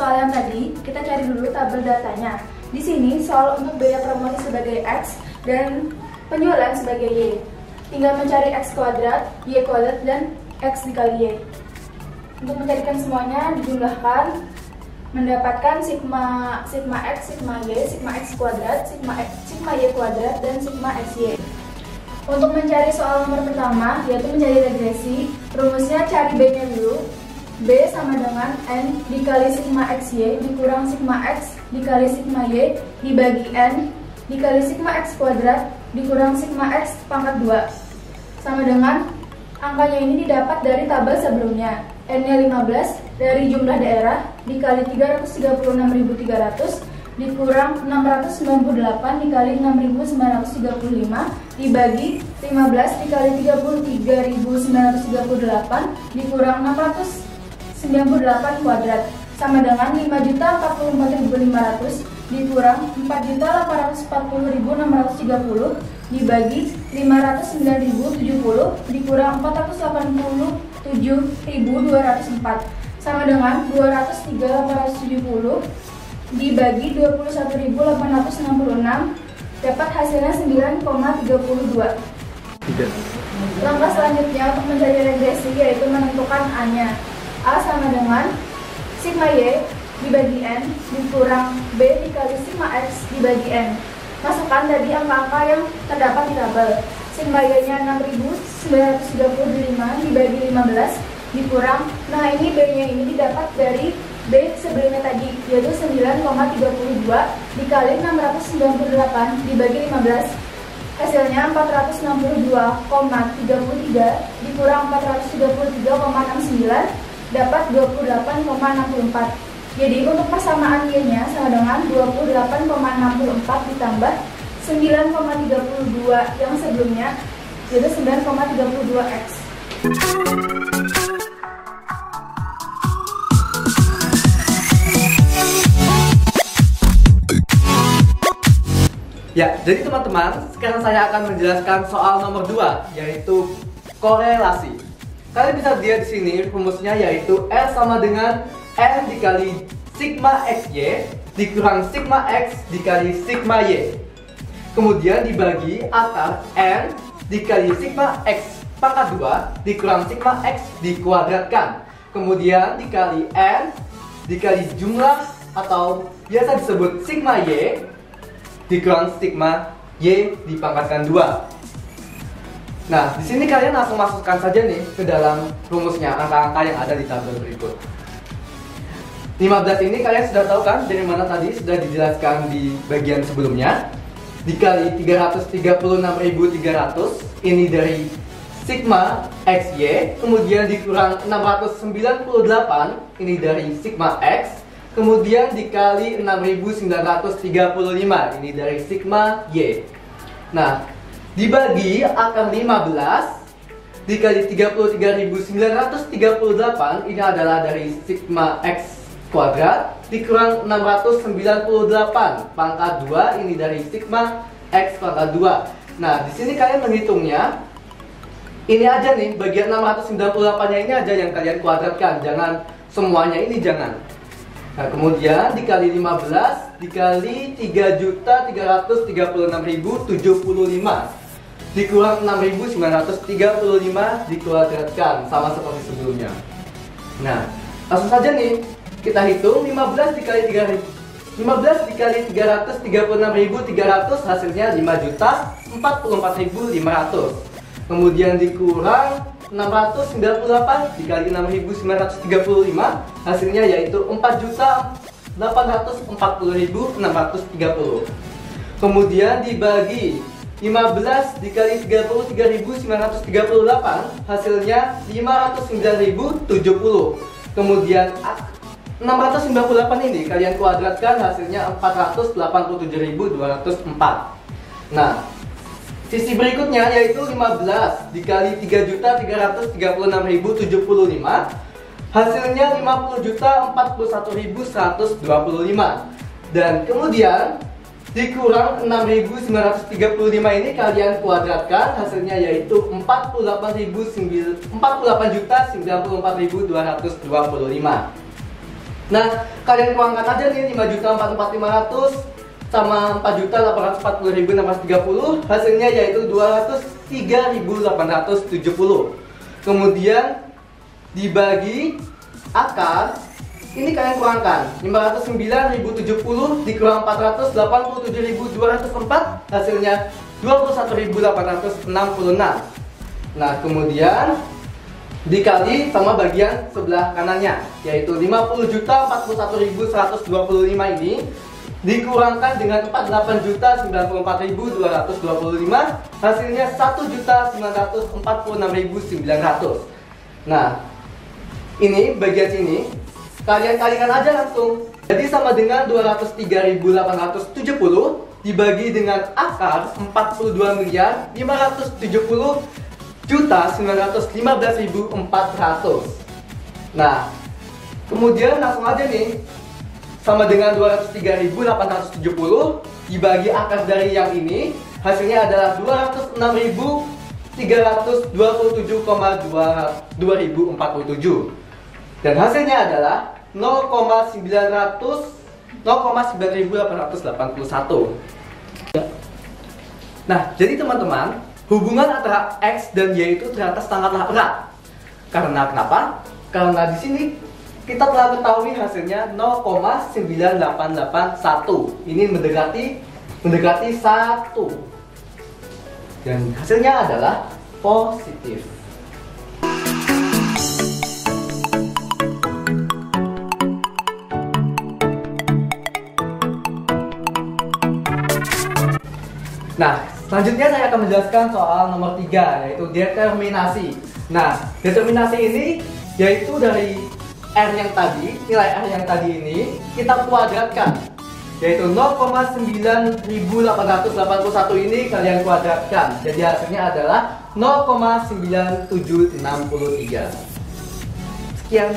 soal yang tadi, kita cari dulu tabel datanya. Di sini soal untuk biaya promosi sebagai X dan penjualan sebagai Y. Tinggal mencari X kuadrat, Y kuadrat, dan X dikali Y. Untuk mencarikan semuanya, dijumlahkan, mendapatkan sigma X, sigma Y, sigma X kuadrat, sigma Y kuadrat, dan sigma XY. Untuk mencari soal nomor pertama, yaitu mencari regresi, rumusnya cari B-nya dulu. B sama dengan N dikali sigma XY dikurang sigma X dikali sigma Y dibagi N dikali sigma X kuadrat dikurang sigma X pangkat 2. Sama dengan angkanya ini didapat dari tabel sebelumnya. N-nya 15 dari jumlah daerah dikali 336.300 dikurang 698 dikali 6.935 dibagi 15 dikali 33.938 dikurang 698 kuadrat sama dengan 5.044.500 dikurang 4.840.630 dibagi 509.070 dikurang 487.204 sama dengan 203.870 dibagi 21.866 dapat hasilnya 9,32. Langkah selanjutnya untuk mencari regresi yaitu menentukan A-nya. A sama dengan sigma Y dibagi N dikurang B dikali sigma X dibagi N. Masukkan tadi angka-angka yang terdapat di tabel. Sigma Y-nya 6.935 dibagi 15 dikurang. Nah, ini B-nya ini didapat dari B sebelumnya tadi, yaitu 9,32 dikali 698 dibagi 15, hasilnya 462,33 dikurang 433,69 dapat 28,64. Jadi untuk persamaan Y-nya sama dengan 28,64 ditambah 9,32 yang sebelumnya, yaitu 9,32X. Ya, jadi teman-teman, sekarang saya akan menjelaskan soal nomor 2, yaitu korelasi. Kalian bisa lihat di sini rumusnya yaitu L sama dengan N dikali sigma XY dikurang sigma X dikali sigma Y. Kemudian dibagi akar N dikali sigma X pangkat 2 dikurang sigma X dikuadratkan. Kemudian dikali N dikali jumlah atau biasa disebut sigma Y dikurang sigma Y dipangkatkan 2. Nah, di sini kalian langsung masukkan saja nih ke dalam rumusnya angka-angka yang ada di tabel berikut. 15 ini kalian sudah tahu kan dari mana tadi, sudah dijelaskan di bagian sebelumnya. Dikali 336.300 ini dari sigma XY, kemudian dikurang 698 ini dari sigma X, kemudian dikali 6.935 ini dari sigma Y. Nah, dibagi akar 15 dikali 33.938 ini adalah dari sigma X kuadrat dikurang 698 pangkat 2 ini dari sigma X pangkat 2. Nah, di sini kalian menghitungnya ini aja nih, bagian 698-nya ini aja yang kalian kuadratkan, jangan semuanya ini, jangan. Nah, kemudian dikali 15 dikali 3.336.075 dikurang 6.935 dikuadratkan sama seperti sebelumnya. Nah, langsung saja nih kita hitung 15 dikali 336.300 hasilnya 5.044.500. Kemudian dikurang 698 dikali 6.935 hasilnya yaitu 4.840.630. Kemudian dibagi 15 dikali 33.938 hasilnya 509.070. Kemudian 698 ini kalian kuadratkan hasilnya 487.204. Nah, sisi berikutnya yaitu 15 dikali 3.336.075 hasilnya 50.041.125. Dan kemudian dikurang 6.935 ini kalian kuadratkan hasilnya yaitu 48.094.225. Nah, kalian kurangkan aja nih 5.044.500 sama 4.840.630, hasilnya yaitu 203.870. Kemudian dibagi akar, ini kalian kurangkan 509.070 dikurang 487.204, hasilnya 21.866. Nah, kemudian dikali sama bagian sebelah kanannya, yaitu 50.041.125 ini dikurangkan dengan 48.094.225, hasilnya 1.946.900. Nah, ini bagian sini kalian kalikan aja langsung. Jadi sama dengan 203.870 dibagi dengan akar 42.570.915.400. Nah, kemudian langsung aja nih, sama dengan 203.870 dibagi akar dari yang ini, hasilnya adalah 206.327,2047, dan hasilnya adalah 0,9.881. Nah, jadi teman-teman, hubungan antara X dan Y itu ternyata sangatlah erat. Karena kenapa? Karena di sini kita telah ketahui hasilnya 0,9881. Ini mendekati 1. Dan hasilnya adalah positif. Nah, selanjutnya saya akan menjelaskan soal nomor 3, yaitu determinasi. Nah, determinasi ini yaitu dari R yang tadi, nilai R yang tadi ini kita kuadratkan, yaitu 0,9881 ini kalian kuadratkan. Jadi hasilnya adalah 0,9763. Sekian.